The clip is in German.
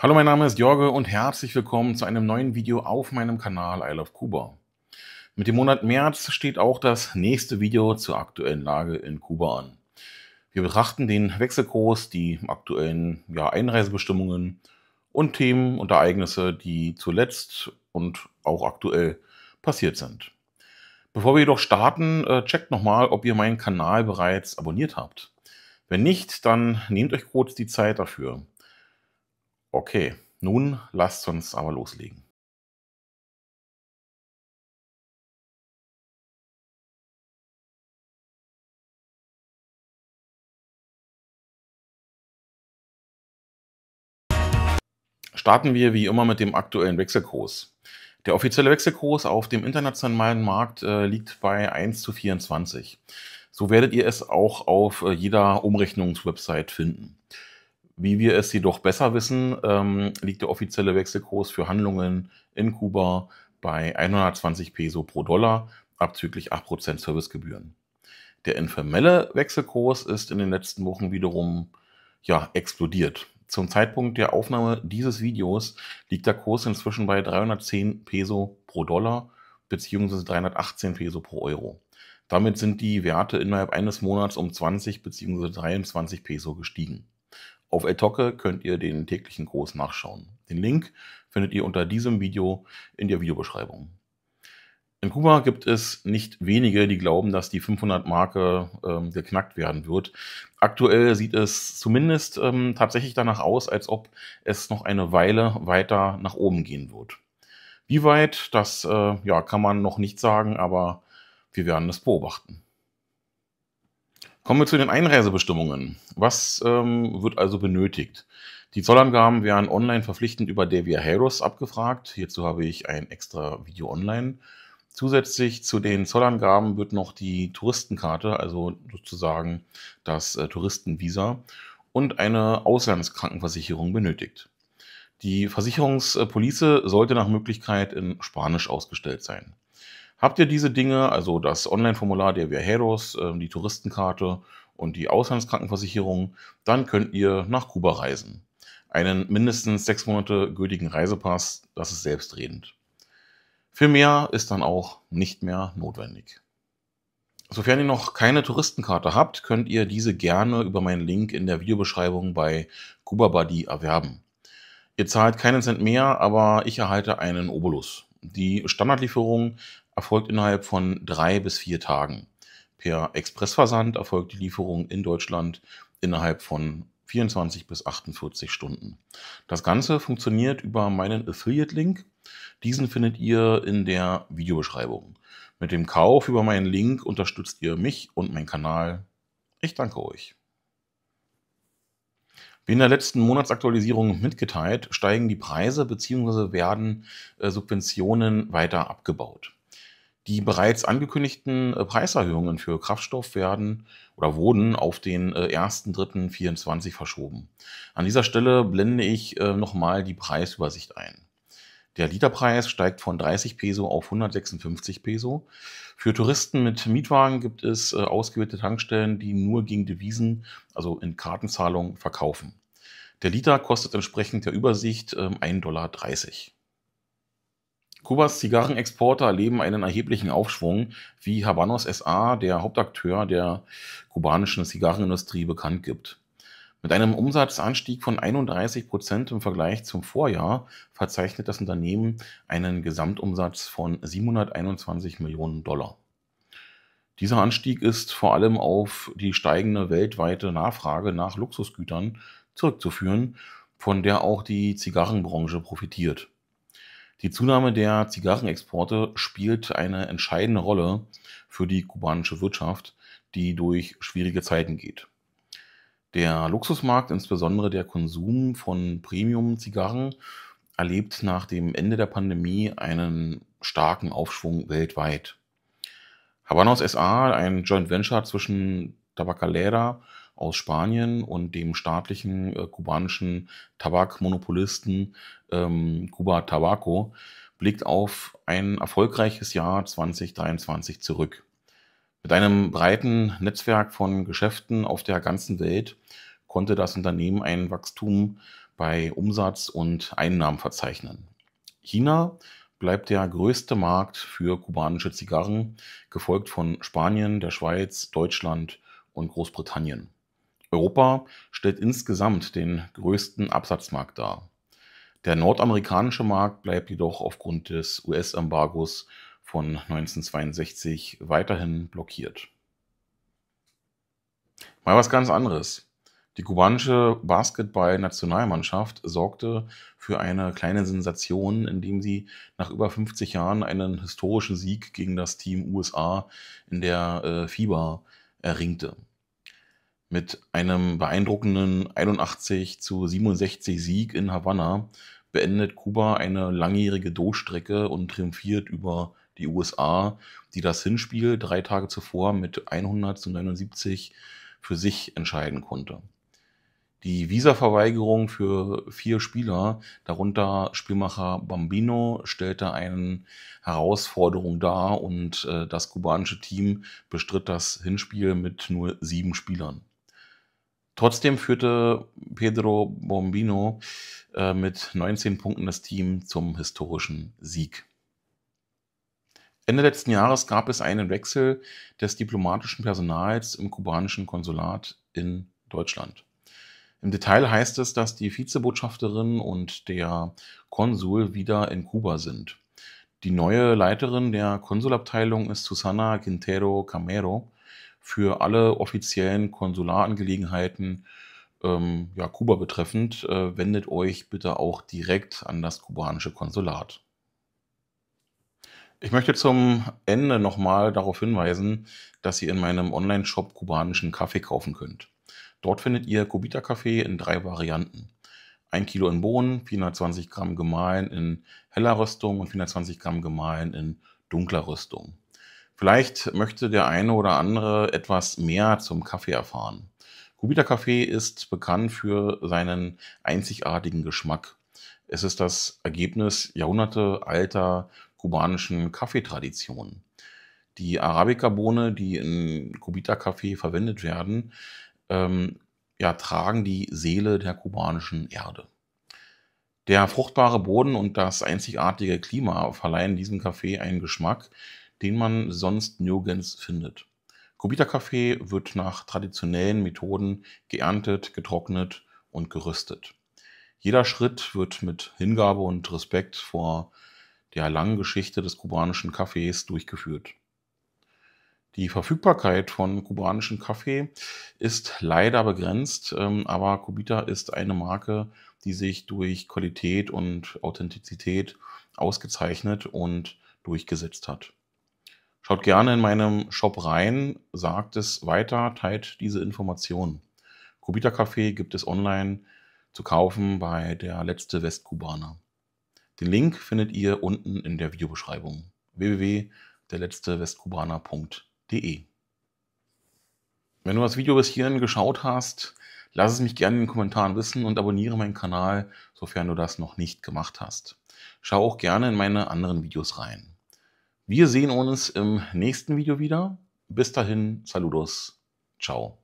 Hallo, mein Name ist Jorge und herzlich willkommen zu einem neuen Video auf meinem Kanal I Love Kuba. Mit dem Monat März steht auch das nächste Video zur aktuellen Lage in Kuba an. Wir betrachten den Wechselkurs, die aktuellen Einreisebestimmungen und Themen und Ereignisse, die zuletzt und auch aktuell passiert sind. Bevor wir jedoch starten, checkt nochmal, ob ihr meinen Kanal bereits abonniert habt. Wenn nicht, dann nehmt euch kurz die Zeit dafür. Okay, nun lasst uns aber loslegen. Starten wir wie immer mit dem aktuellen Wechselkurs. Der offizielle Wechselkurs auf dem internationalen Markt liegt bei 1:24. So werdet ihr es auch auf jeder Umrechnungswebsite finden. Wie wir es jedoch besser wissen, liegt der offizielle Wechselkurs für Handlungen in Kuba bei 120 Peso pro Dollar, abzüglich 8% Servicegebühren. Der informelle Wechselkurs ist in den letzten Wochen wiederum explodiert. Zum Zeitpunkt der Aufnahme dieses Videos liegt der Kurs inzwischen bei 310 Peso pro Dollar bzw. 318 Peso pro Euro. Damit sind die Werte innerhalb eines Monats um 20 bzw. 23 Peso gestiegen. Auf El Toque könnt ihr den täglichen Kurs nachschauen. Den Link findet ihr unter diesem Video in der Videobeschreibung. In Kuba gibt es nicht wenige, die glauben, dass die 500-Marke geknackt werden wird. Aktuell sieht es zumindest tatsächlich danach aus, als ob es noch eine Weile weiter nach oben gehen wird. Wie weit, das kann man noch nicht sagen, aber wir werden es beobachten. Kommen wir zu den Einreisebestimmungen. Was wird also benötigt? Die Zollangaben werden online verpflichtend über der Viajeros abgefragt. Hierzu habe ich ein extra Video online. Zusätzlich zu den Zollangaben wird noch die Touristenkarte, also sozusagen das Touristenvisa und eine Auslandskrankenversicherung benötigt. Die Versicherungspolice sollte nach Möglichkeit in Spanisch ausgestellt sein. Habt ihr diese Dinge, also das Online-Formular der Viajeros, die Touristenkarte und die Auslandskrankenversicherung, dann könnt ihr nach Kuba reisen. Einen mindestens 6 Monate gültigen Reisepass, das ist selbstredend. Viel mehr ist dann auch nicht mehr notwendig. Sofern ihr noch keine Touristenkarte habt, könnt ihr diese gerne über meinen Link in der Videobeschreibung bei KubaBuddy erwerben. Ihr zahlt keinen Cent mehr, aber ich erhalte einen Obolus. Die Standardlieferung erfolgt innerhalb von 3 bis 4 Tagen. Per Expressversand erfolgt die Lieferung in Deutschland innerhalb von 24 bis 48 Stunden. Das Ganze funktioniert über meinen Affiliate-Link. Diesen findet ihr in der Videobeschreibung. Mit dem Kauf über meinen Link unterstützt ihr mich und meinen Kanal. Ich danke euch. Wie in der letzten Monatsaktualisierung mitgeteilt, steigen die Preise bzw. werden Subventionen weiter abgebaut. Die bereits angekündigten Preiserhöhungen für Kraftstoff werden oder wurden auf den 1.3.24 verschoben. An dieser Stelle blende ich nochmal die Preisübersicht ein. Der Literpreis steigt von 30 Peso auf 156 Peso. Für Touristen mit Mietwagen gibt es ausgewählte Tankstellen, die nur gegen Devisen, also in Kartenzahlung, verkaufen. Der Liter kostet entsprechend der Übersicht 1,30 $. Kubas Zigarrenexporte erleben einen erheblichen Aufschwung, wie Habanos SA, der Hauptakteur der kubanischen Zigarrenindustrie, bekannt gibt. Mit einem Umsatzanstieg von 31% im Vergleich zum Vorjahr verzeichnet das Unternehmen einen Gesamtumsatz von 721 Millionen $. Dieser Anstieg ist vor allem auf die steigende weltweite Nachfrage nach Luxusgütern zurückzuführen, von der auch die Zigarrenbranche profitiert. Die Zunahme der Zigarrenexporte spielt eine entscheidende Rolle für die kubanische Wirtschaft, die durch schwierige Zeiten geht. Der Luxusmarkt, insbesondere der Konsum von Premium-Zigarren, erlebt nach dem Ende der Pandemie einen starken Aufschwung weltweit. Habanos SA, ein Joint Venture zwischen Tabacalera aus Spanien und dem staatlichen kubanischen Tabakmonopolisten Cuba Tabaco, blickt auf ein erfolgreiches Jahr 2023 zurück. Mit einem breiten Netzwerk von Geschäften auf der ganzen Welt konnte das Unternehmen ein Wachstum bei Umsatz und Einnahmen verzeichnen. China bleibt der größte Markt für kubanische Zigarren, gefolgt von Spanien, der Schweiz, Deutschland und Großbritannien. Europa stellt insgesamt den größten Absatzmarkt dar. Der nordamerikanische Markt bleibt jedoch aufgrund des US-Embargos von 1962 weiterhin blockiert. Mal was ganz anderes. Die kubanische Basketball-Nationalmannschaft sorgte für eine kleine Sensation, indem sie nach über 50 Jahren einen historischen Sieg gegen das Team USA in der FIBA erringte. Mit einem beeindruckenden 81:67 Sieg in Havanna beendet Kuba eine langjährige Durchstrecke und triumphiert über die USA, die das Hinspiel 3 Tage zuvor mit 100:79 für sich entscheiden konnte. Die Visaverweigerung für 4 Spieler, darunter Spielmacher Bambino, stellte eine Herausforderung dar und das kubanische Team bestritt das Hinspiel mit nur 7 Spielern. Trotzdem führte Pedro Bombino mit 19 Punkten das Team zum historischen Sieg. Ende letzten Jahres gab es einen Wechsel des diplomatischen Personals im kubanischen Konsulat in Deutschland. Im Detail heißt es, dass die Vizebotschafterin und der Konsul wieder in Kuba sind. Die neue Leiterin der Konsulabteilung ist Susana Quintero Camero. Für alle offiziellen Konsularangelegenheiten, Kuba betreffend, wendet euch bitte auch direkt an das kubanische Konsulat. Ich möchte zum Ende nochmal darauf hinweisen, dass ihr in meinem Online-Shop kubanischen Kaffee kaufen könnt. Dort findet ihr Cubita-Kaffee in 3 Varianten. 1 Kilo in Bohnen, 420 Gramm gemahlen in heller Röstung und 420 Gramm gemahlen in dunkler Röstung. Vielleicht möchte der eine oder andere etwas mehr zum Kaffee erfahren. Cubita-Kaffee ist bekannt für seinen einzigartigen Geschmack. Es ist das Ergebnis jahrhundertealter kubanischen Kaffeetraditionen. Die Arabica-Bohne, die in Cubita-Kaffee verwendet werden, tragen die Seele der kubanischen Erde. Der fruchtbare Boden und das einzigartige Klima verleihen diesem Kaffee einen Geschmack, den man sonst nirgends findet. Cubita-Kaffee wird nach traditionellen Methoden geerntet, getrocknet und geröstet. Jeder Schritt wird mit Hingabe und Respekt vor der langen Geschichte des kubanischen Kaffees durchgeführt. Die Verfügbarkeit von kubanischem Kaffee ist leider begrenzt, aber Cubita ist eine Marke, die sich durch Qualität und Authentizität ausgezeichnet und durchgesetzt hat. Schaut gerne in meinem Shop rein, sagt es weiter, teilt diese Informationen. Cubita Kaffee gibt es online zu kaufen bei der Letzte Westkubaner. Den Link findet ihr unten in der Videobeschreibung: www.derletztewestkubaner.de. Wenn du das Video bis hierhin geschaut hast, lass es mich gerne in den Kommentaren wissen und abonniere meinen Kanal, sofern du das noch nicht gemacht hast. Schau auch gerne in meine anderen Videos rein. Wir sehen uns im nächsten Video wieder. Bis dahin, Saludos, ciao.